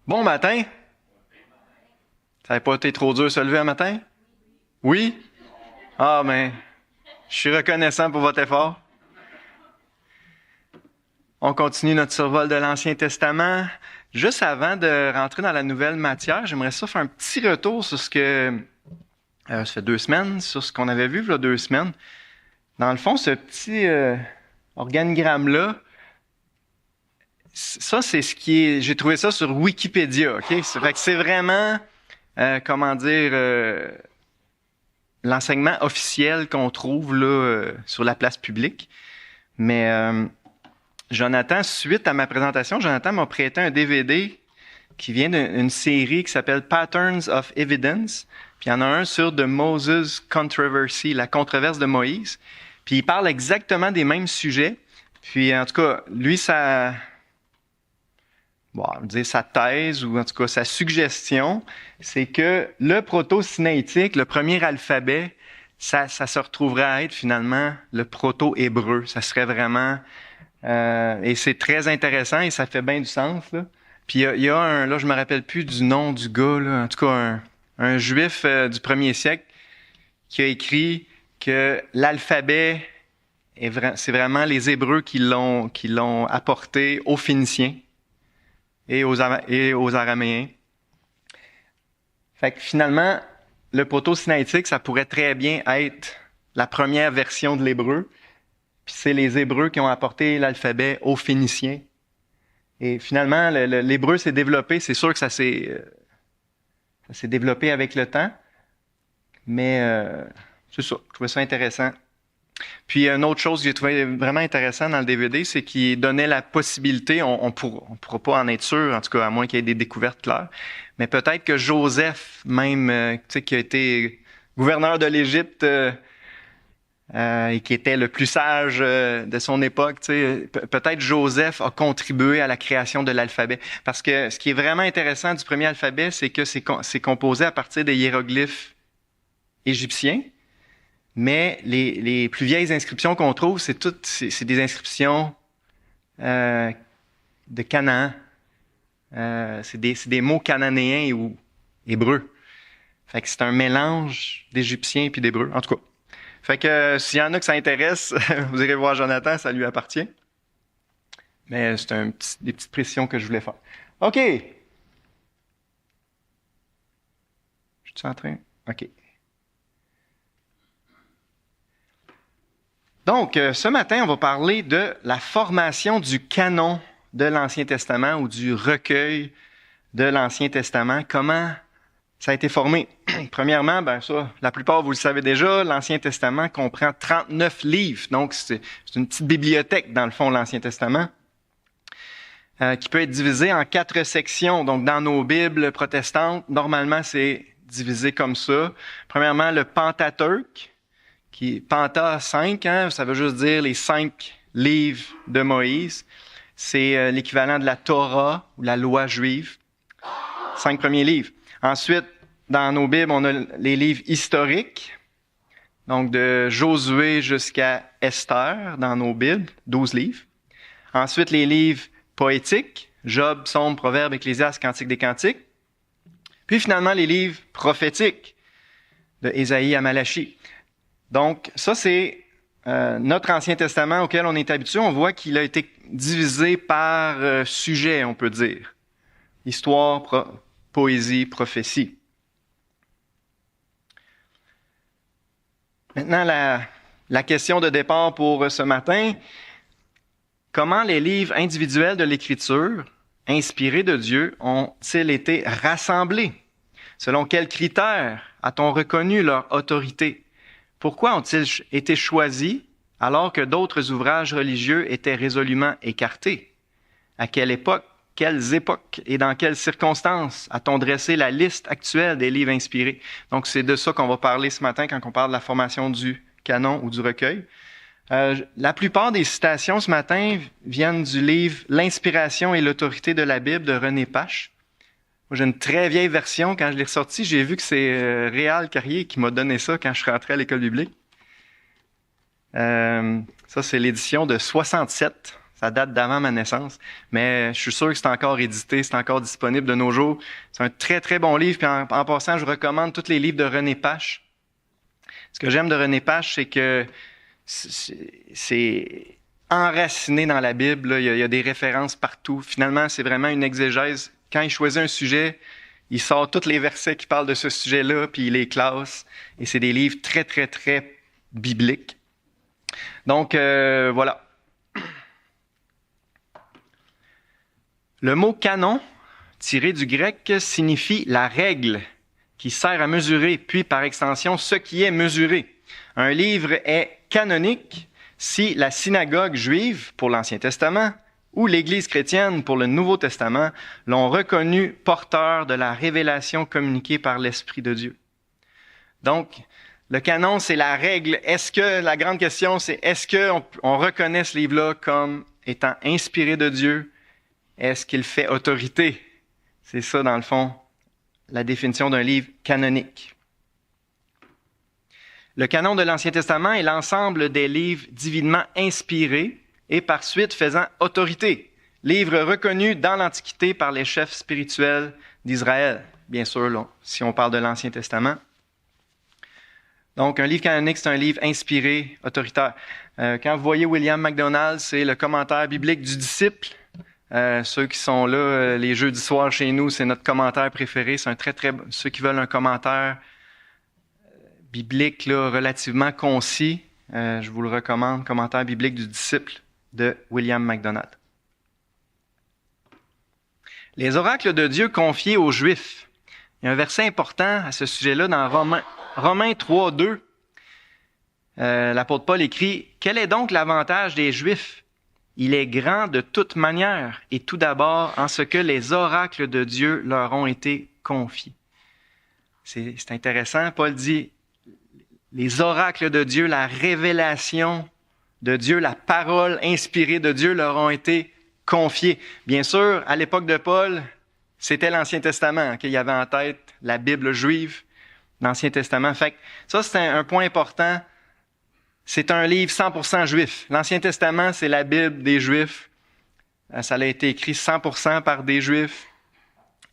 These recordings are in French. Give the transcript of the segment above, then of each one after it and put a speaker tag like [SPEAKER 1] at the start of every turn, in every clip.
[SPEAKER 1] Bon matin! Ça n'a pas été trop dur de se lever un matin? Oui? Ah, mais je suis reconnaissant pour votre effort. On continue notre survol de l'Ancien Testament. Juste avant de rentrer dans la nouvelle matière, j'aimerais ça faire un petit retour sur ce que... ça fait 2 semaines, sur ce qu'on avait vu il y a 2 semaines. Dans le fond, ce petit organigramme-là, ça, c'est ce qui est... J'ai trouvé ça sur Wikipédia, OK? Fait que c'est vraiment, l'enseignement officiel qu'on trouve là sur la place publique. Mais Jonathan, suite à ma présentation, Jonathan m'a prêté un DVD qui vient d'une série qui s'appelle Patterns of Evidence. Puis il y en a un sur The Moses Controversy, la controverse de Moïse. Puis il parle exactement des mêmes sujets. Puis en tout cas, lui, sa thèse, ou en tout cas sa suggestion, c'est que le proto-sinaïtique, le premier alphabet, ça se retrouverait à être finalement le proto-hébreu. Ça serait vraiment... et c'est très intéressant et ça fait bien du sens, là. Puis il y a un... Là, je me rappelle plus du nom du gars, là. En tout cas, un juif du 1er siècle qui a écrit que l'alphabet, c'est vraiment les Hébreux qui l'ont apporté aux Phéniciens et aux Araméens. Fait que finalement, le proto-sinaïtique, ça pourrait très bien être la première version de l'hébreu. Puis c'est les Hébreux qui ont apporté l'alphabet aux Phéniciens. Et finalement, l'hébreu s'est développé. C'est sûr que ça s'est développé avec le temps. Mais c'est ça, je trouvais ça intéressant. Puis une autre chose que j'ai trouvé vraiment intéressant dans le DVD, c'est qu'il donnait la possibilité, on pourra pas en être sûr, en tout cas à moins qu'il y ait des découvertes claires, mais peut-être que Joseph, même, qui a été gouverneur de l'Égypte et qui était le plus sage de son époque, peut-être Joseph a contribué à la création de l'alphabet. Parce que ce qui est vraiment intéressant du premier alphabet, c'est que c'est composé à partir des hiéroglyphes égyptiens. Mais les plus vieilles inscriptions qu'on trouve, c'est des inscriptions de Canaan. C'est des mots cananéens ou hébreux. Fait que c'est un mélange d'égyptiens puis d'hébreux, en tout cas. Fait que s'il y en a que ça intéresse, vous irez voir Jonathan, ça lui appartient. Mais c'est des petites précisions que je voulais faire. OK. Je suis en train? OK. Donc, ce matin, on va parler de la formation du canon de l'Ancien Testament ou du recueil de l'Ancien Testament. Comment ça a été formé? Premièrement, la plupart, vous le savez déjà, l'Ancien Testament comprend 39 livres. Donc, c'est une petite bibliothèque, dans le fond, l'Ancien Testament, qui peut être divisée en 4 sections. Donc, dans nos Bibles protestantes, normalement, c'est divisé comme ça. Premièrement, le Pentateuque, qui est Penta 5, ça veut juste dire les 5 livres de Moïse. C'est l'équivalent de la Torah ou la loi juive. 5 premiers livres. Ensuite, dans nos Bibles, on a les livres historiques, donc de Josué jusqu'à Esther dans nos Bibles, 12 livres. Ensuite, les livres poétiques, Job, Psaume, Proverbes, Ecclésiaste, Cantique des Cantiques. Puis finalement, les livres prophétiques de Ésaïe à Malachie. Donc, ça, c'est notre Ancien Testament auquel on est habitué. On voit qu'il a été divisé par sujet, on peut dire. Histoire, poésie, prophétie. Maintenant, la question de départ pour ce matin. Comment les livres individuels de l'Écriture, inspirés de Dieu, ont-ils été rassemblés? Selon quels critères a-t-on reconnu leur autorité? Pourquoi ont-ils été choisis alors que d'autres ouvrages religieux étaient résolument écartés? À quelle époque, quelles époques et dans quelles circonstances a-t-on dressé la liste actuelle des livres inspirés? Donc, c'est de ça qu'on va parler ce matin quand on parle de la formation du canon ou du recueil. La plupart des citations ce matin viennent du livre « L'inspiration et l'autorité de la Bible » de René Pache. Moi, j'ai une très vieille version. Quand je l'ai ressortie, j'ai vu que c'est Réal Carrier qui m'a donné ça quand je suis rentré à l'école biblique. Ça, c'est l'édition de 67. Ça date d'avant ma naissance, mais je suis sûr que c'est encore édité, c'est encore disponible de nos jours. C'est un très, très bon livre. Puis en passant, je recommande tous les livres de René Pache. Ce que j'aime de René Pache, c'est que c'est enraciné dans la Bible. Là. Il y a des références partout. Finalement, c'est vraiment une exégèse. Quand il choisit un sujet, il sort tous les versets qui parlent de ce sujet-là, puis il les classe. Et c'est des livres très, très, très bibliques. Donc, voilà. Le mot canon, tiré du grec, signifie la règle qui sert à mesurer, puis par extension, ce qui est mesuré. Un livre est canonique si la synagogue juive pour l'Ancien Testament ou l'Église chrétienne pour le Nouveau Testament l'ont reconnu porteur de la révélation communiquée par l'Esprit de Dieu. Donc, le canon, c'est la règle. La grande question, c'est est-ce qu'on reconnaît ce livre-là comme étant inspiré de Dieu? Est-ce qu'il fait autorité? C'est ça, dans le fond, la définition d'un livre canonique. Le canon de l'Ancien Testament est l'ensemble des livres divinement inspirés et par suite faisant autorité. Livres reconnus dans l'Antiquité par les chefs spirituels d'Israël. Bien sûr, là, si on parle de l'Ancien Testament. Donc, un livre canonique, c'est un livre inspiré, autoritaire. Quand vous voyez William MacDonald, c'est le commentaire biblique du disciple. Ceux qui sont là les jeudis soirs chez nous, c'est notre commentaire préféré. C'est un ceux qui veulent un commentaire biblique là, relativement concis, je vous le recommande, commentaire biblique du disciple de William MacDonald. Les oracles de Dieu confiés aux Juifs. Il y a un verset important à ce sujet-là dans Romains 3, 2. L'apôtre Paul écrit « Quel est donc l'avantage des Juifs? Il est grand de toute manière, et tout d'abord en ce que les oracles de Dieu leur ont été confiés. » C'est intéressant, Paul dit les oracles de Dieu, la révélation de Dieu, la parole inspirée de Dieu leur ont été confiés. Bien sûr, à l'époque de Paul, c'était l'Ancien Testament qu'il y avait en tête, la Bible juive, l'Ancien Testament. Fait que ça, c'est un point important. C'est un livre 100% juif. L'Ancien Testament, c'est la Bible des Juifs. Ça a été écrit 100% par des Juifs.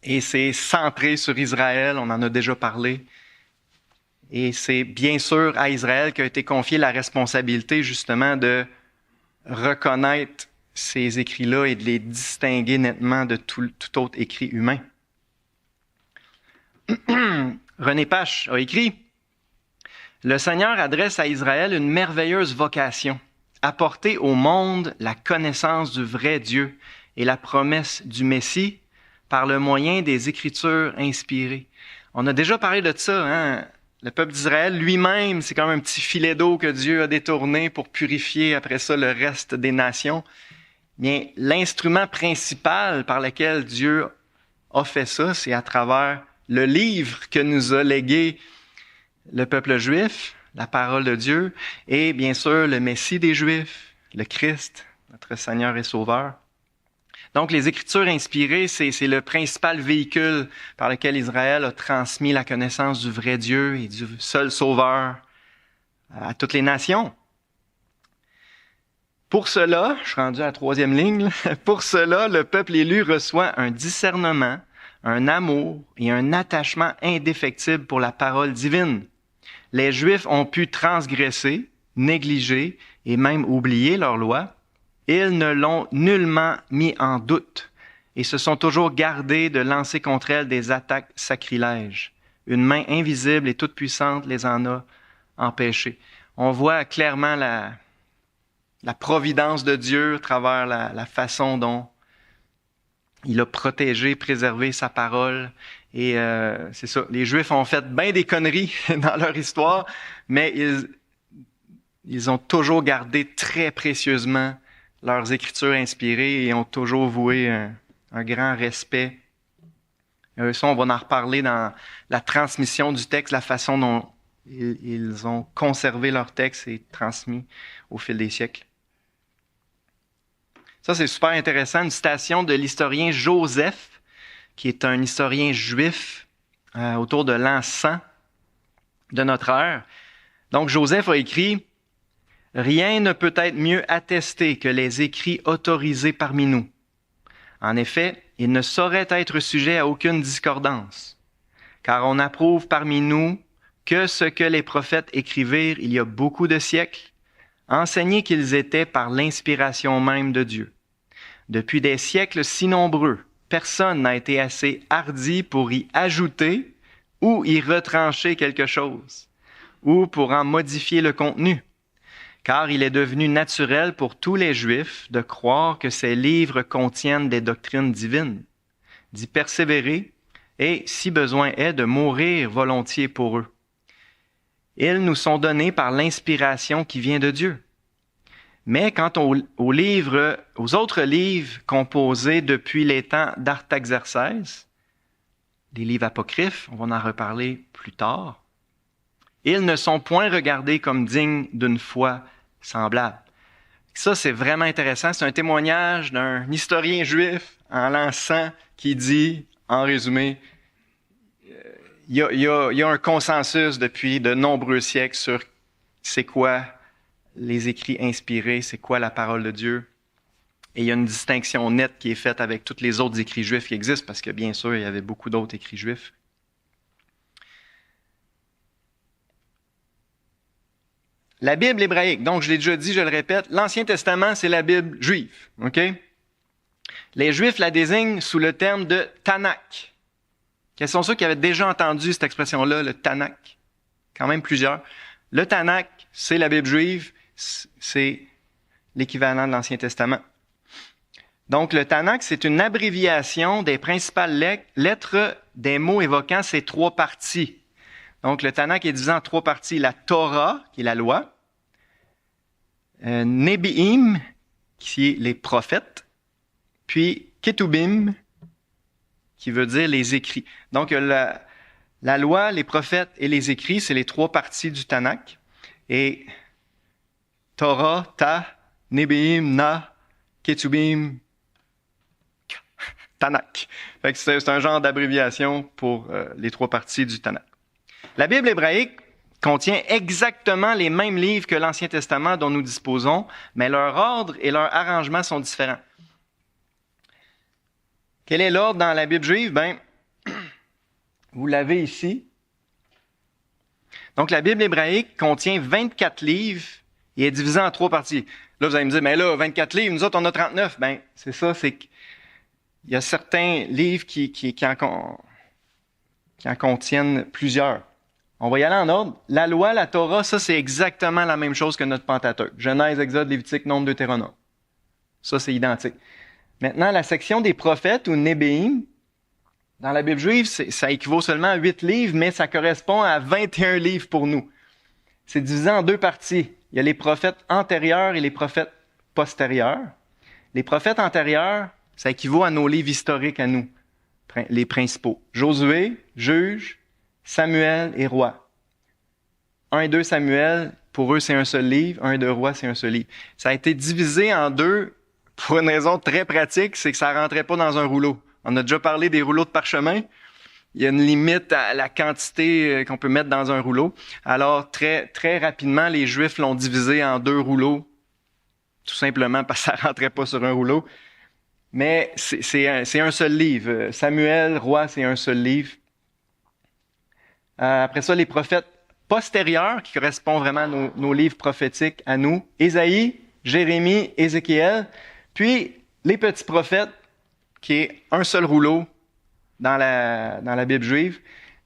[SPEAKER 1] Et c'est centré sur Israël, on en a déjà parlé. Et c'est bien sûr à Israël qu'a été confiée la responsabilité justement de reconnaître ces écrits-là et de les distinguer nettement de tout autre écrit humain. René Pache a écrit « Le Seigneur adresse à Israël une merveilleuse vocation, apporter au monde la connaissance du vrai Dieu et la promesse du Messie par le moyen des Écritures inspirées. » On a déjà parlé de ça, hein? Le peuple d'Israël lui-même, c'est comme un petit filet d'eau que Dieu a détourné pour purifier après ça le reste des nations. Bien, l'instrument principal par lequel Dieu a fait ça, c'est à travers le livre que nous a légué le peuple juif, la parole de Dieu, et bien sûr le Messie des Juifs, le Christ, notre Seigneur et Sauveur. Donc, les Écritures inspirées, c'est le principal véhicule par lequel Israël a transmis la connaissance du vrai Dieu et du seul Sauveur à toutes les nations. Pour cela, je suis rendu à la 3e ligne, pour cela, le peuple élu reçoit un discernement, un amour et un attachement indéfectible pour la parole divine. Les Juifs ont pu transgresser, négliger et même oublier leur loi. Ils ne l'ont nullement mis en doute et se sont toujours gardés de lancer contre elle des attaques sacrilèges. Une main invisible et toute puissante les en a empêchés. On voit clairement la providence de Dieu à travers la façon dont il a protégé, préservé sa parole. Et c'est ça, les Juifs ont fait bien des conneries dans leur histoire, mais ils ont toujours gardé très précieusement leurs Écritures inspirées et ont toujours voué un grand respect. Ça, on va en reparler dans la transmission du texte, la façon dont ils ont conservé leur texte et transmis au fil des siècles. Ça, c'est super intéressant. Une citation de l'historien Joseph, qui est un historien juif autour de l'an 100 de notre ère. Donc, Joseph a écrit « Rien ne peut être mieux attesté que les écrits autorisés parmi nous. En effet, ils ne sauraient être sujets à aucune discordance, car on approuve parmi nous que ce que les prophètes écrivirent il y a beaucoup de siècles, enseignés qu'ils étaient par l'inspiration même de Dieu. Depuis des siècles si nombreux, personne n'a été assez hardi pour y ajouter ou y retrancher quelque chose, ou pour en modifier le contenu. Car il est devenu naturel pour tous les Juifs de croire que ces livres contiennent des doctrines divines, d'y persévérer et, si besoin est, de mourir volontiers pour eux. Ils nous sont donnés par l'inspiration qui vient de Dieu. Mais quant aux autres livres composés depuis les temps d'Artaxerxès, les livres apocryphes, on va en reparler plus tard, ils ne sont point regardés comme dignes d'une foi semblable. Ça, c'est vraiment intéressant. C'est un témoignage d'un historien juif en lançant qui dit, en résumé, il y a un consensus depuis de nombreux siècles sur c'est quoi les écrits inspirés, c'est quoi la parole de Dieu. Et il y a une distinction nette qui est faite avec tous les autres écrits juifs qui existent, parce que bien sûr, il y avait beaucoup d'autres écrits juifs. La Bible hébraïque, donc je l'ai déjà dit, je le répète, l'Ancien Testament, c'est la Bible juive. Okay? Les Juifs la désignent sous le terme de Tanakh. Quels sont ceux qui avaient déjà entendu cette expression-là, le Tanakh? Quand même plusieurs. Le Tanakh, c'est la Bible juive, c'est l'équivalent de l'Ancien Testament. Donc, le Tanakh, c'est une abréviation des principales lettres des mots évoquant ces trois parties. Donc, le Tanakh est divisé en trois parties. La Torah, qui est la loi, Nebi'im, qui est les prophètes, puis Ketubim, qui veut dire les écrits. Donc, la loi, les prophètes et les écrits, c'est les trois parties du Tanakh. Et Torah, Ta, Nebi'im, Na, Ketubim, Tanakh. Fait que c'est un genre d'abréviation pour les trois parties du Tanakh. La Bible hébraïque contient exactement les mêmes livres que l'Ancien Testament dont nous disposons, mais leur ordre et leur arrangement sont différents. Quel est l'ordre dans la Bible juive? Ben, vous l'avez ici. Donc, la Bible hébraïque contient 24 livres et est divisée en trois parties. Là, vous allez me dire, mais là, 24 livres, nous autres, on a 39. Ben, c'est ça, c'est qu'il y a certains livres qui en contiennent plusieurs. On va y aller en ordre. La loi, la Torah, ça, c'est exactement la même chose que notre Pentateuque. Genèse, Exode, Lévitique, Nombre, Deutéronome. Ça, c'est identique. Maintenant, la section des prophètes ou Nébéim, dans la Bible juive, ça équivaut seulement à 8 livres, mais ça correspond à 21 livres pour nous. C'est divisé en deux parties. Il y a les prophètes antérieurs et les prophètes postérieurs. Les prophètes antérieurs, ça équivaut à nos livres historiques à nous, les principaux. Josué, Juge, Samuel et Roi. 1 et 2 Samuel, pour eux, c'est un seul livre. 1 et 2 Rois, c'est un seul livre. Ça a été divisé en deux pour une raison très pratique, c'est que ça rentrait pas dans un rouleau. On a déjà parlé des rouleaux de parchemin. Il y a une limite à la quantité qu'on peut mettre dans un rouleau. Alors, très, très rapidement, les Juifs l'ont divisé en deux rouleaux, tout simplement parce que ça rentrait pas sur un rouleau. Mais c'est un seul livre. Samuel, Roi, c'est un seul livre. Après ça, les prophètes postérieurs, qui correspondent vraiment à nos livres prophétiques à nous. Ésaïe, Jérémie, Ézéchiel. Puis, les petits prophètes, qui est un seul rouleau dans la Bible juive.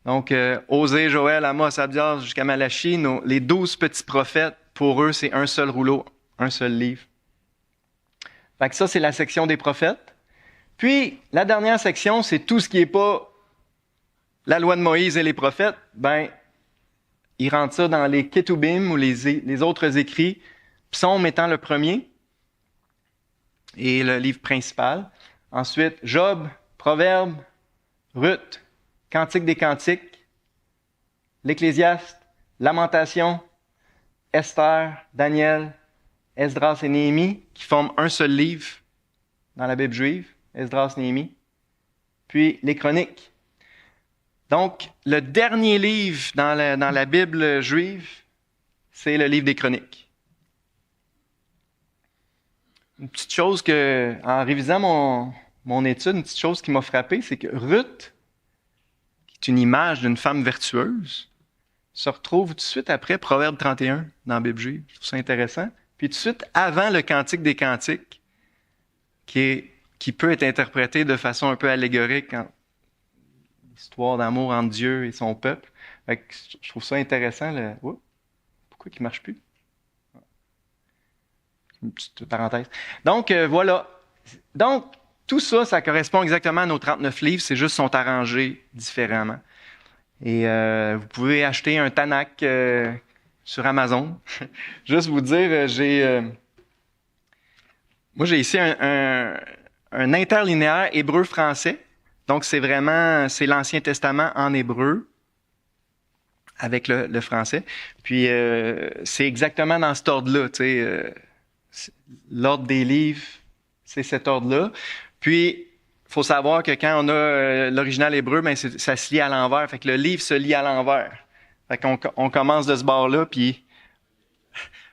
[SPEAKER 1] Donc, Osée, Joël, Amos, Abdias, jusqu'à Malachie, les 12 petits prophètes, pour eux, c'est un seul rouleau, un seul livre. Fait que ça, c'est la section des prophètes. Puis, la dernière section, c'est tout ce qui n'est pas la loi de Moïse et les prophètes. Ben, ils rentrent ça dans les Ketubim ou les autres écrits. Psaume étant le premier et le livre principal. Ensuite, Job, Proverbes, Ruth, Cantique des Cantiques, l'Ecclésiaste, Lamentation, Esther, Daniel, Esdras et Néhémie, qui forment un seul livre dans la Bible juive, Esdras, Néhémie. Puis les Chroniques. Donc, le dernier livre dans la Bible juive, c'est le livre des Chroniques. une petite chose que, en révisant mon étude, une petite chose qui m'a frappé, c'est que Ruth, qui est une image d'une femme vertueuse, se retrouve tout de suite après Proverbe 31 dans la Bible juive. Je trouve ça intéressant. Puis tout de suite avant le Cantique des Cantiques, qui peut être interprété de façon un peu allégorique en histoire d'amour entre Dieu et son peuple. Fait que je trouve ça intéressant. Pourquoi il ne marche plus? Une petite parenthèse. Donc, voilà. Donc, tout ça, ça correspond exactement à nos 39 livres, c'est juste qu'ils sont arrangés différemment. Et vous pouvez acheter un Tanakh sur Amazon. Juste vous dire, moi j'ai ici un interlinéaire hébreu-français. Donc, c'est l'Ancien Testament en hébreu avec le français. Puis, c'est exactement dans cet ordre-là, tu sais. L'ordre des livres, c'est cet ordre-là. Puis, il faut savoir que quand on a l'original hébreu, ben ça se lit à l'envers. Fait que le livre se lit à l'envers. Fait qu'on commence de ce bord-là, puis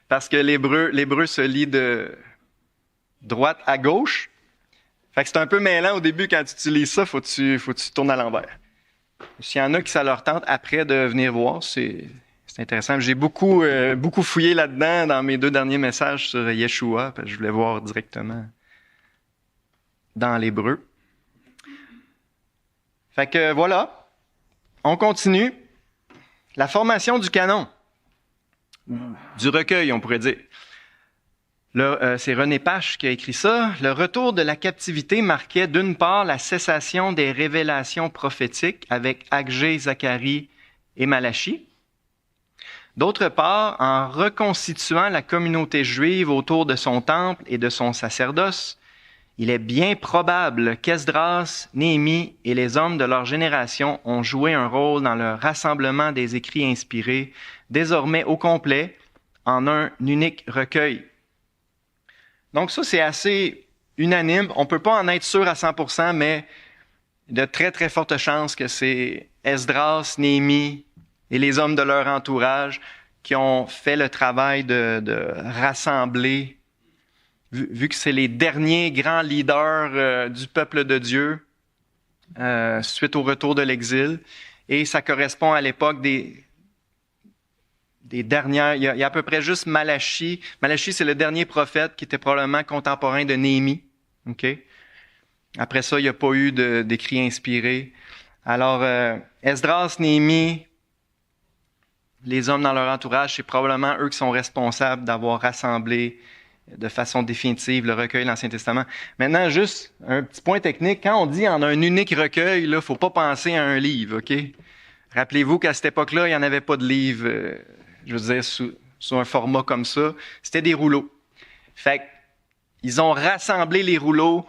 [SPEAKER 1] parce que l'hébreu se lit de droite à gauche. Fait que c'est un peu mêlant au début quand tu utilises ça, faut que tu tournes à l'envers. S'il y en a qui ça leur tente après de venir voir, c'est intéressant. J'ai beaucoup fouillé là-dedans dans mes 2 derniers messages sur Yeshua, parce que je voulais voir directement dans l'hébreu. Fait que voilà, on continue. La formation du canon, du recueil, on pourrait dire. C'est René Pache qui a écrit ça. Le retour de la captivité marquait d'une part la cessation des révélations prophétiques avec Agé, Zacharie et Malachie. D'autre part, en reconstituant la communauté juive autour de son temple et de son sacerdoce, il est bien probable qu'Esdras, Néhémie et les hommes de leur génération ont joué un rôle dans le rassemblement des écrits inspirés, désormais au complet, en un unique recueil. Donc ça, c'est assez unanime. On ne peut pas en être sûr à 100%, mais de très, très fortes chances que c'est Esdras, Néhémie et les hommes de leur entourage qui ont fait le travail de rassembler, vu que c'est les derniers grands leaders du peuple de Dieu suite au retour de l'exil. Et ça correspond à l'époque des dernières. Il y a à peu près juste Malachie. Malachie, c'est le dernier prophète qui était probablement contemporain de Néhémie. Okay? Après ça, il n'y a pas eu d'écrits inspirés. Alors, Esdras, Néhémie, les hommes dans leur entourage, c'est probablement eux qui sont responsables d'avoir rassemblé de façon définitive le recueil de l'Ancien Testament. Maintenant, juste un petit point technique. Quand on dit en un unique recueil, il ne faut pas penser à un livre, OK? Rappelez-vous qu'à cette époque-là, il n'y en avait pas de livre, je veux dire, sous un format comme ça. C'était des rouleaux. Fait qu'ils ont rassemblé les rouleaux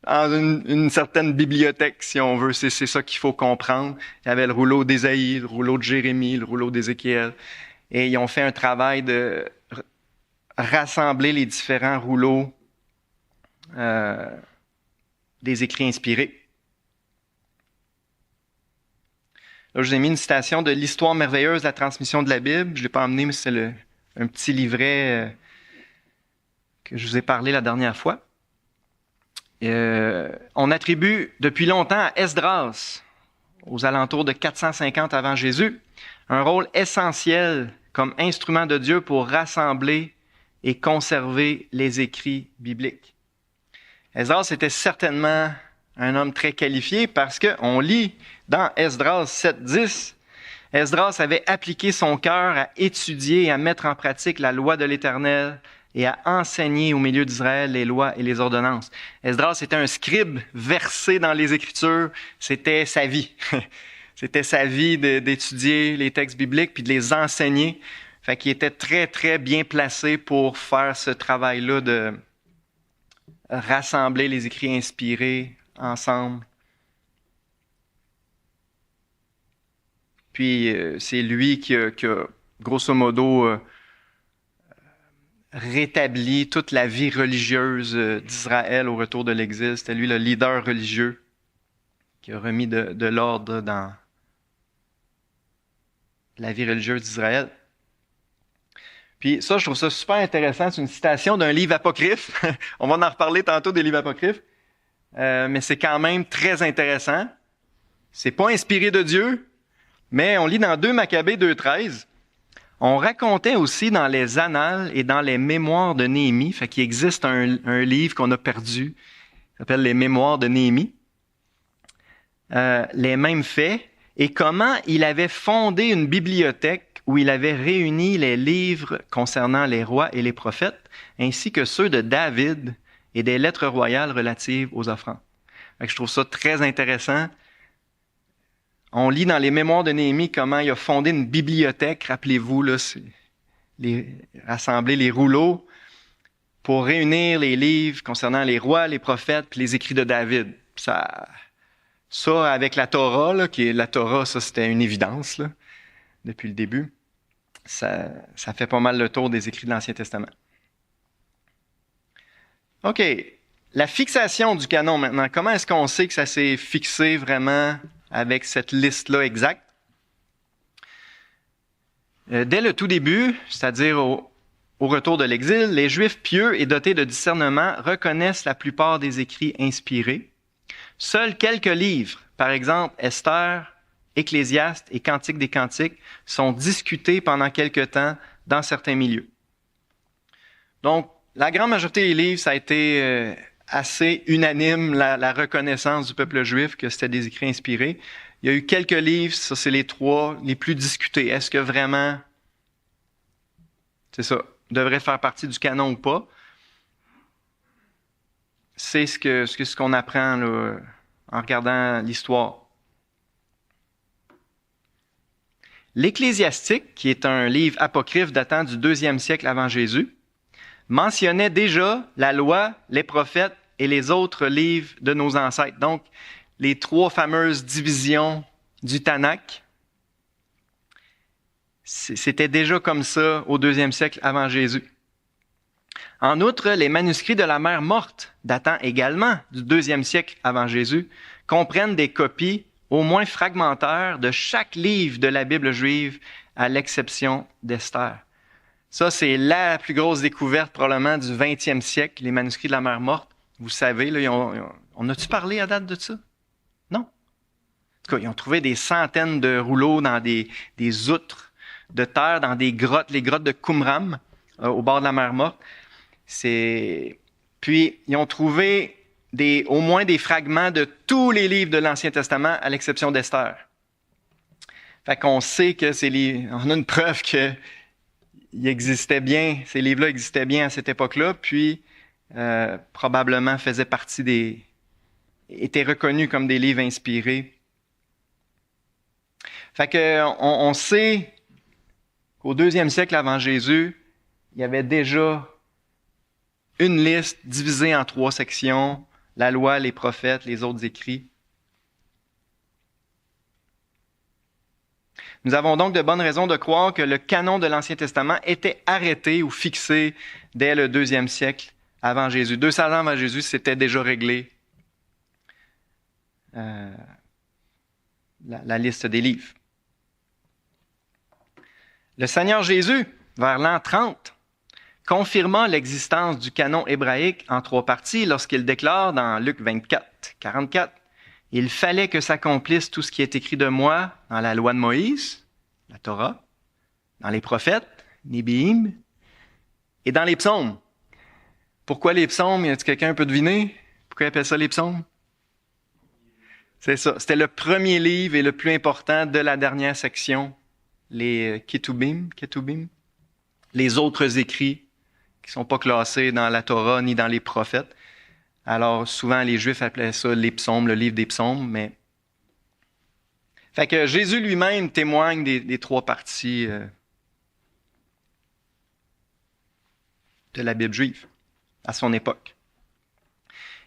[SPEAKER 1] dans une certaine bibliothèque, si on veut. C'est ça qu'il faut comprendre. Il y avait le rouleau d'Ésaïe, le rouleau de Jérémie, le rouleau d'Ézéchiel. Et ils ont fait un travail de rassembler les différents rouleaux des écrits inspirés. Là, je vous ai mis une citation de l'Histoire merveilleuse de la transmission de la Bible. Je ne l'ai pas emmené, mais c'est un petit livret que je vous ai parlé la dernière fois. On attribue depuis longtemps à Esdras, aux alentours de 450 avant Jésus, un rôle essentiel comme instrument de Dieu pour rassembler et conserver les écrits bibliques. Esdras était certainement un homme très qualifié parce qu'on lit dans Esdras 7.10, Esdras avait appliqué son cœur à étudier et à mettre en pratique la loi de l'Éternel et à enseigner au milieu d'Israël les lois et les ordonnances. Esdras était un scribe versé dans les Écritures, c'était sa vie. C'était sa vie d'étudier les textes bibliques puis de les enseigner. Fait qu'il était très, très bien placé pour faire ce travail-là de rassembler les écrits inspirés ensemble. Puis c'est lui qui a grosso modo, rétabli toute la vie religieuse d'Israël au retour de l'exil. C'était lui le leader religieux qui a remis de l'ordre dans la vie religieuse d'Israël. Puis ça, je trouve ça super intéressant. C'est une citation d'un livre apocryphe. On va en reparler tantôt des livres apocryphes. Mais c'est quand même très intéressant. C'est pas inspiré de Dieu, mais on lit dans 2 Maccabées 2,13. On racontait aussi dans les annales et dans les mémoires de Néhémie, fait qu'il existe un livre qu'on a perdu, qui s'appelle les mémoires de Néhémie, les mêmes faits, et comment il avait fondé une bibliothèque où il avait réuni les livres concernant les rois et les prophètes, ainsi que ceux de David et des lettres royales relatives aux offrandes. Fait que je trouve ça très intéressant. On lit dans les mémoires de Néhémie comment il a fondé une bibliothèque, rappelez-vous, là, rassembler les rouleaux pour réunir les livres concernant les rois, les prophètes, puis les écrits de David. Ça avec la Torah, là, la Torah, ça c'était une évidence là, depuis le début. Ça fait pas mal le tour des écrits de l'Ancien Testament. OK. La fixation du canon maintenant. Comment est-ce qu'on sait que ça s'est fixé vraiment avec cette liste-là exacte? Dès le tout début, c'est-à-dire au retour de l'exil, les Juifs pieux et dotés de discernement reconnaissent la plupart des écrits inspirés. Seuls quelques livres, par exemple Esther, Ecclésiaste et Cantique des Cantiques, sont discutés pendant quelque temps dans certains milieux. Donc, la grande majorité des livres, ça a été assez unanime, la reconnaissance du peuple juif que c'était des écrits inspirés. Il y a eu quelques livres, ça c'est les 3 les plus discutés. Est-ce que vraiment, c'est ça, devrait faire partie du canon ou pas? C'est ce qu'on apprend là, en regardant l'histoire. L'Ecclésiastique, qui est un livre apocryphe datant du 2e siècle avant Jésus, mentionnait déjà la loi, les prophètes et les autres livres de nos ancêtres. Donc, les 3 fameuses divisions du Tanakh, c'était déjà comme ça au 2e siècle avant Jésus. En outre, les manuscrits de la mer morte, datant également du 2e siècle avant Jésus, comprennent des copies au moins fragmentaires de chaque livre de la Bible juive, à l'exception d'Esther. Ça, c'est la plus grosse découverte probablement du 20e siècle, les manuscrits de la mer morte. Vous savez, là, on a-tu parlé à date de ça? Non. En tout cas, ils ont trouvé des centaines de rouleaux dans des outres de terre, dans des grottes, les grottes de Qumran, au bord de la mer morte. Puis, ils ont trouvé au moins des fragments de tous les livres de l'Ancien Testament, à l'exception d'Esther. Fait qu'on sait que on a une preuve que ces livres-là existaient bien à cette époque-là, puis probablement faisaient partie étaient reconnus comme des livres inspirés. Fait que on sait qu'au 2e siècle avant Jésus, il y avait déjà une liste divisée en 3 sections, la loi, les prophètes, les autres écrits. Nous avons donc de bonnes raisons de croire que le canon de l'Ancien Testament était arrêté ou fixé dès le 2e siècle avant Jésus. 200 ans avant Jésus, c'était déjà réglé la liste des livres. Le Seigneur Jésus, vers l'an 30, confirma l'existence du canon hébraïque en 3 parties lorsqu'il déclare dans Luc 24, 44, « Il fallait que s'accomplisse tout ce qui est écrit de moi dans la loi de Moïse, la Torah, dans les prophètes, Nébéim, et dans les psaumes. » Pourquoi les psaumes? Y a-t-il quelqu'un qui peut deviner? Pourquoi ils appellent ça les psaumes? C'est ça. C'était le premier livre et le plus important de la dernière section, les Ketubim, les autres écrits qui sont pas classés dans la Torah ni dans les prophètes. Alors, souvent, les Juifs appelaient ça les psaumes, le livre des psaumes, mais... Fait que Jésus lui-même témoigne des 3 parties de la Bible juive à son époque.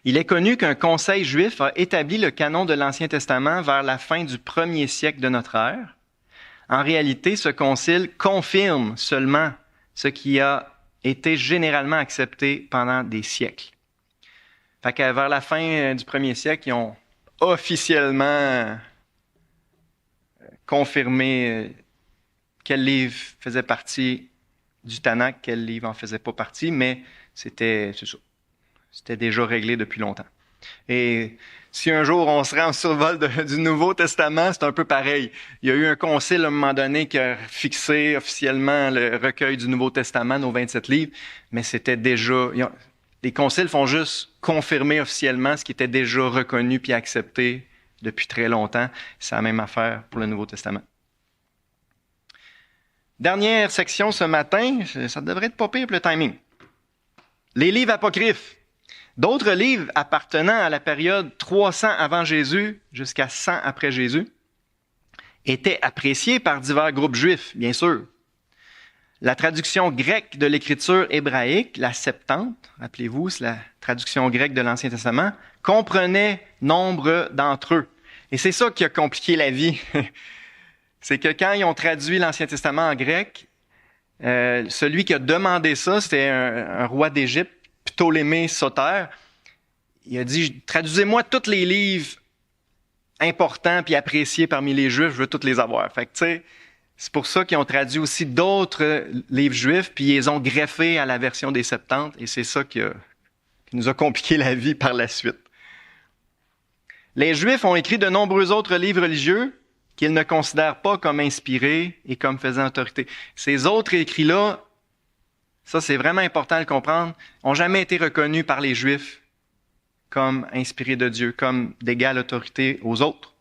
[SPEAKER 1] Il est connu qu'un conseil juif a établi le canon de l'Ancien Testament vers la fin du 1er siècle de notre ère. En réalité, ce concile confirme seulement ce qui a été généralement accepté pendant des siècles. Fait que vers la fin du 1er siècle, ils ont officiellement confirmé quel livre faisait partie du Tanakh, quel livre en faisait pas partie, mais c'est ça. C'était déjà réglé depuis longtemps. Et si un jour on se rend en survol du Nouveau Testament, c'est un peu pareil. Il y a eu un concile à un moment donné qui a fixé officiellement le recueil du Nouveau Testament, nos 27 livres, mais c'était déjà... Les conciles font juste confirmer officiellement ce qui était déjà reconnu puis accepté depuis très longtemps. C'est la même affaire pour le Nouveau Testament. Dernière section ce matin, ça devrait être pas pire pour le timing. Les livres apocryphes. D'autres livres appartenant à la période 300 avant Jésus jusqu'à 100 après Jésus étaient appréciés par divers groupes juifs, bien sûr. La traduction grecque de l'écriture hébraïque, la Septante, rappelez-vous, c'est la traduction grecque de l'Ancien Testament, comprenait nombre d'entre eux. Et c'est ça qui a compliqué la vie. C'est que quand ils ont traduit l'Ancien Testament en grec, celui qui a demandé ça, c'était un roi d'Égypte, Ptolémée Soter. Il a dit, traduisez-moi tous les livres importants puis appréciés parmi les Juifs, je veux tous les avoir. Fait que, tu sais, c'est pour ça qu'ils ont traduit aussi d'autres livres juifs puis ils les ont greffés à la version des Septante et c'est ça qui nous a compliqué la vie par la suite. Les Juifs ont écrit de nombreux autres livres religieux qu'ils ne considèrent pas comme inspirés et comme faisant autorité. Ces autres écrits-là, ça, c'est vraiment important de le comprendre, n'ont jamais été reconnus par les Juifs comme inspirés de Dieu, comme d'égale autorité aux autres.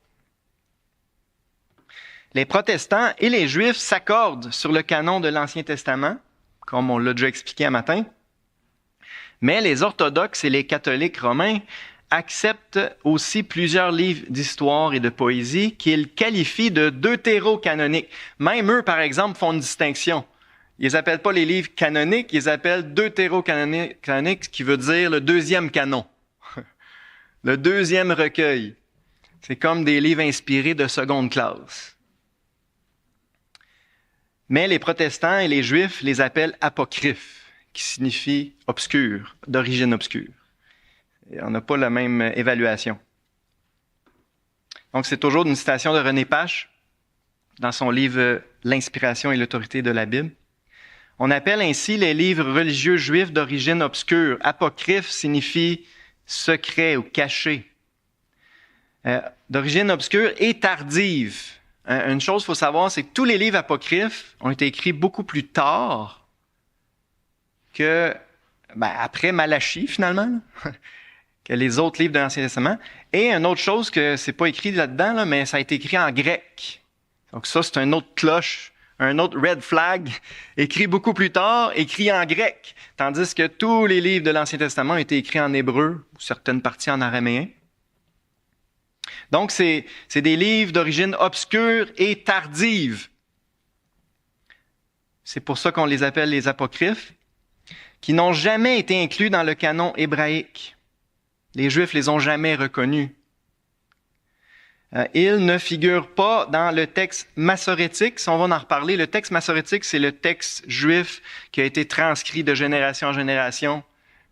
[SPEAKER 1] Les protestants et les Juifs s'accordent sur le canon de l'Ancien Testament, comme on l'a déjà expliqué un matin, mais les orthodoxes et les catholiques romains acceptent aussi plusieurs livres d'histoire et de poésie qu'ils qualifient de deutérocanoniques. Même eux, par exemple, font une distinction. Ils les appellent pas les livres canoniques, ils les appellent deutérocanoniques, ce qui veut dire le deuxième canon. Le deuxième recueil. C'est comme des livres inspirés de seconde classe. Mais les protestants et les juifs les appellent apocryphes, qui signifie obscur, d'origine obscure. Et on n'a pas la même évaluation. Donc c'est toujours une citation de René Pache dans son livre « L'inspiration et l'autorité de la Bible ». On appelle ainsi les livres religieux juifs d'origine obscure. Apocryphe signifie secret ou caché. D'origine obscure et tardive. Une chose qu'il faut savoir, c'est que tous les livres apocryphes ont été écrits beaucoup plus tard que, après Malachie finalement, que les autres livres de l'Ancien Testament. Et une autre chose que c'est pas écrit là-dedans, là, mais ça a été écrit en grec. Donc ça, c'est une autre cloche. Un autre red flag, écrit beaucoup plus tard, écrit en grec, tandis que tous les livres de l'Ancien Testament ont été écrits en hébreu, ou certaines parties en araméen. Donc, c'est des livres d'origine obscure et tardive. C'est pour ça qu'on les appelle les apocryphes, qui n'ont jamais été inclus dans le canon hébraïque. Les Juifs les ont jamais reconnus. Ils ne figurent pas dans le texte massorétique. Si on va en reparler, le texte massorétique, c'est le texte juif qui a été transcrit de génération en génération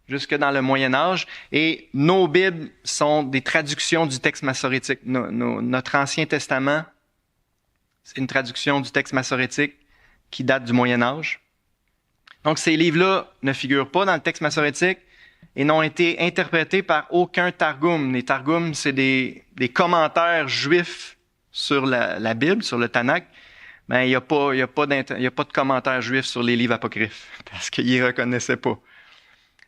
[SPEAKER 1] jusque dans le Moyen Âge. Et nos Bibles sont des traductions du texte massorétique. Notre Ancien Testament, c'est une traduction du texte massorétique qui date du Moyen Âge. Donc ces livres-là ne figurent pas dans le texte massorétique et n'ont été interprétés par aucun Targum. Les Targums, c'est des commentaires juifs sur la Bible, sur le Tanakh. Mais il n'y a pas de commentaires juifs sur les livres apocryphes, parce qu'ils ne les reconnaissaient pas.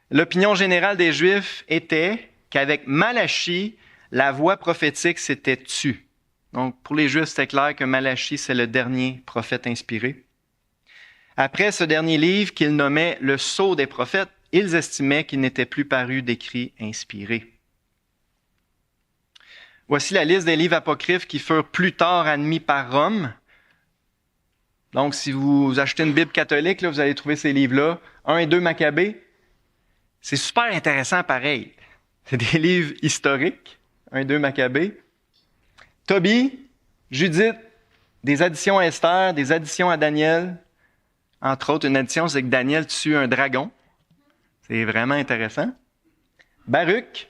[SPEAKER 1] L'opinion générale des Juifs était qu'avec Malachie, la voix prophétique s'était tue. Donc, pour les Juifs, c'était clair que Malachie, c'est le dernier prophète inspiré. Après ce dernier livre qu'ils nommaient le Sceau des prophètes, ils estimaient qu'il n'était plus paru d'écrits inspirés. Voici la liste des livres apocryphes qui furent plus tard admis par Rome. Donc, si vous achetez une Bible catholique, là, vous allez trouver ces livres-là. 1 et 2 Maccabées. C'est super intéressant pareil. C'est des livres historiques. 1 et 2 Maccabées. Tobie, Judith, des additions à Esther, des additions à Daniel. Entre autres, une addition, c'est que Daniel tue un dragon. C'est vraiment intéressant. Baruch,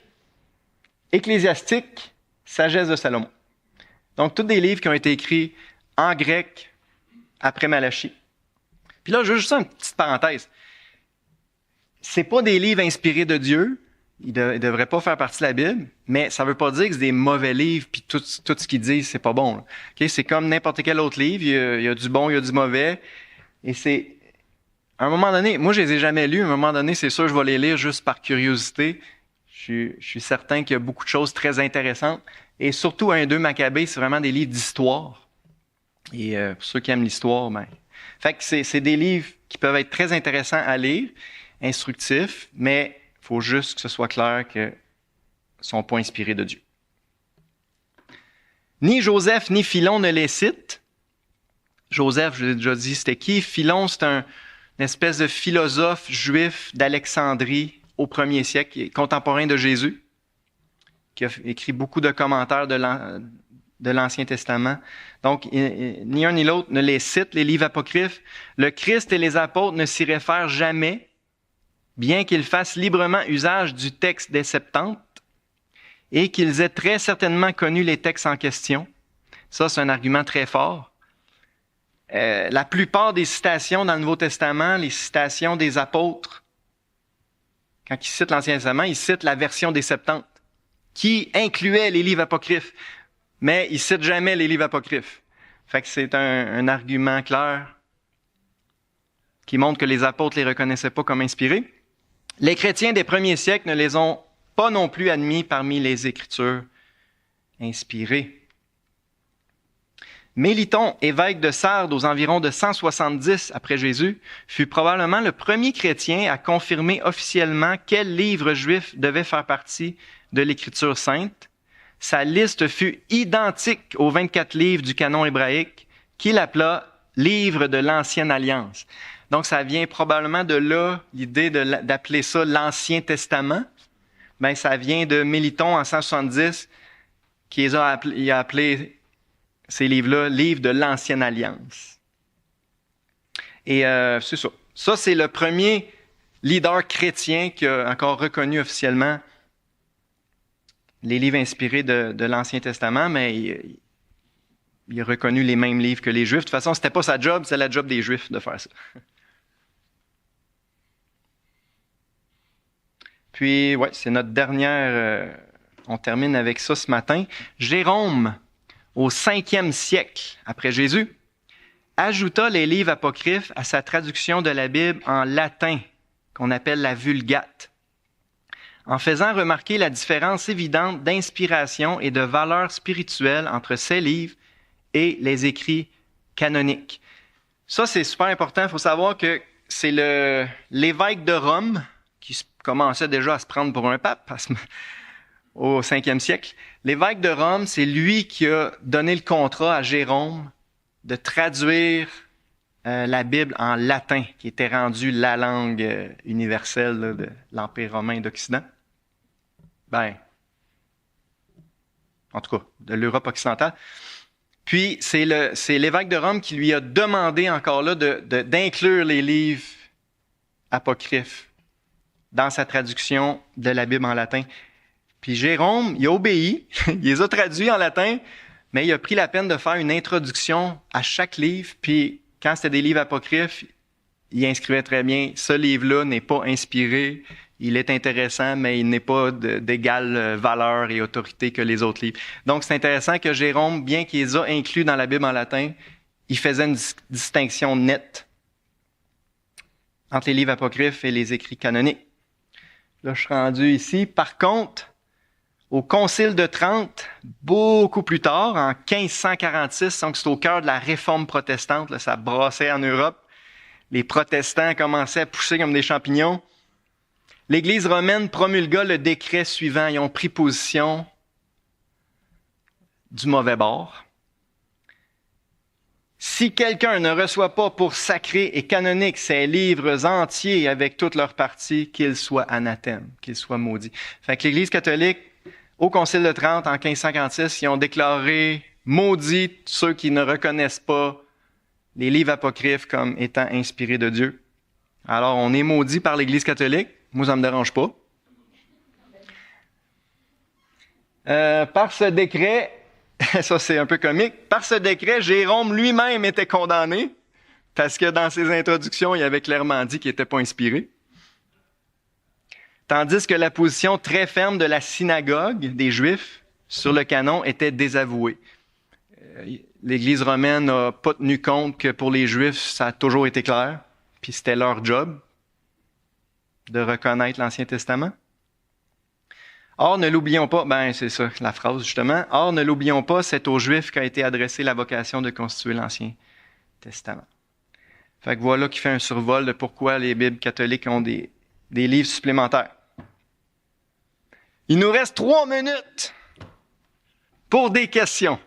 [SPEAKER 1] Ecclésiastique, Sagesse de Salomon. Donc, tous des livres qui ont été écrits en grec après Malachie. Puis là, juste une petite parenthèse. C'est pas des livres inspirés de Dieu. Ils devraient pas faire partie de la Bible, mais ça veut pas dire que c'est des mauvais livres puis tout ce qu'ils disent, c'est pas bon. Okay? C'est comme n'importe quel autre livre. Il y a du bon, il y a du mauvais. Et c'est... À un moment donné, moi, je les ai jamais lus. À un moment donné, c'est sûr, je vais les lire juste par curiosité. Je suis certain qu'il y a beaucoup de choses très intéressantes. Et surtout, 1 et 2 Maccabées, c'est vraiment des livres d'histoire. Et pour ceux qui aiment l'histoire, ben... Fait que c'est des livres qui peuvent être très intéressants à lire, instructifs, mais il faut juste que ce soit clair qu'ils ne sont pas inspirés de Dieu. Ni Joseph ni Philon ne les citent. Joseph, je l'ai déjà dit, c'était qui? Philon, c'est une espèce de philosophe juif d'Alexandrie au 1er siècle, qui est contemporain de Jésus, qui a écrit beaucoup de commentaires de l'Ancien Testament. Donc, ni un ni l'autre ne les cite, les livres apocryphes. Le Christ et les apôtres ne s'y réfèrent jamais, bien qu'ils fassent librement usage du texte des Septante et qu'ils aient très certainement connu les textes en question. Ça, c'est un argument très fort. La plupart des citations dans le Nouveau Testament, les citations des apôtres, quand ils citent l'Ancien Testament, ils citent la version des Septante, qui incluait les livres apocryphes, mais ils citent jamais les livres apocryphes. Fait que c'est un argument clair qui montre que les apôtres les reconnaissaient pas comme inspirés. Les chrétiens des premiers siècles ne les ont pas non plus admis parmi les Écritures inspirées. Méliton, évêque de Sardes aux environs de 170 après Jésus, fut probablement le premier chrétien à confirmer officiellement quel livre juif devait faire partie de l'Écriture sainte. Sa liste fut identique aux 24 livres du canon hébraïque qu'il appela « livre de l'Ancienne Alliance ». Donc, ça vient probablement de là, l'idée d'appeler ça l'Ancien Testament. Ben, ça vient de Méliton en 170, qui a appelé ces livres-là, livres de l'Ancienne Alliance. Et c'est ça. Ça, c'est le premier leader chrétien qui a encore reconnu officiellement les livres inspirés de l'Ancien Testament, mais il a reconnu les mêmes livres que les Juifs. De toute façon, c'était pas sa job, c'est la job des Juifs de faire ça. Puis, ouais, c'est notre dernière... on termine avec ça ce matin. Jérôme, au 5e siècle après Jésus, ajouta les livres apocryphes à sa traduction de la Bible en latin, qu'on appelle la Vulgate, en faisant remarquer la différence évidente d'inspiration et de valeur spirituelle entre ces livres et les écrits canoniques. Ça, c'est super important. Il faut savoir que c'est l'évêque de Rome qui commençait déjà à se prendre pour un pape au 5e siècle. L'évêque de Rome, c'est lui qui a donné le contrat à Jérôme de traduire la Bible en latin, qui était rendue la langue universelle là, de l'Empire romain d'Occident. Ben, en tout cas, de l'Europe occidentale. Puis, c'est l'évêque de Rome qui lui a demandé encore là d'inclure les livres apocryphes dans sa traduction de la Bible en latin. Puis Jérôme, il a obéi, il les a traduits en latin, mais il a pris la peine de faire une introduction à chaque livre. Puis quand c'était des livres apocryphes, il inscrivait très bien « Ce livre-là n'est pas inspiré, il est intéressant, mais il n'est pas d'égale valeur et autorité que les autres livres. » Donc c'est intéressant que Jérôme, bien qu'il les a inclus dans la Bible en latin, il faisait une distinction nette entre les livres apocryphes et les écrits canoniques. Là, je suis rendu ici. Par contre, au Concile de Trente, beaucoup plus tard, en 1546, donc c'est au cœur de la réforme protestante, là, ça brassait en Europe, les protestants commençaient à pousser comme des champignons. L'Église romaine promulgua le décret suivant. Ils ont pris position du mauvais bord. Si quelqu'un ne reçoit pas pour sacré et canonique ces livres entiers avec toutes leurs parties, qu'il soit anathème, qu'il soit maudit. Fait que l'Église catholique, au Concile de Trente, en 1556, ils ont déclaré maudits ceux qui ne reconnaissent pas les livres apocryphes comme étant inspirés de Dieu. Alors, on est maudit par l'Église catholique. Moi, ça me dérange pas. Par ce décret, ça c'est un peu comique, par ce décret, Jérôme lui-même était condamné parce que dans ses introductions, il avait clairement dit qu'il n'était pas inspiré. Tandis que la position très ferme de la synagogue des Juifs sur le canon était désavouée. L'Église romaine n'a pas tenu compte que pour les Juifs, ça a toujours été clair, puis c'était leur job de reconnaître l'Ancien Testament. Or, ne l'oublions pas, c'est ça la phrase justement, or, ne l'oublions pas, c'est aux Juifs qu'a été adressée la vocation de constituer l'Ancien Testament. Fait que voilà qui fait un survol de pourquoi les Bibles catholiques ont des livres supplémentaires. Il nous reste 3 minutes pour des questions.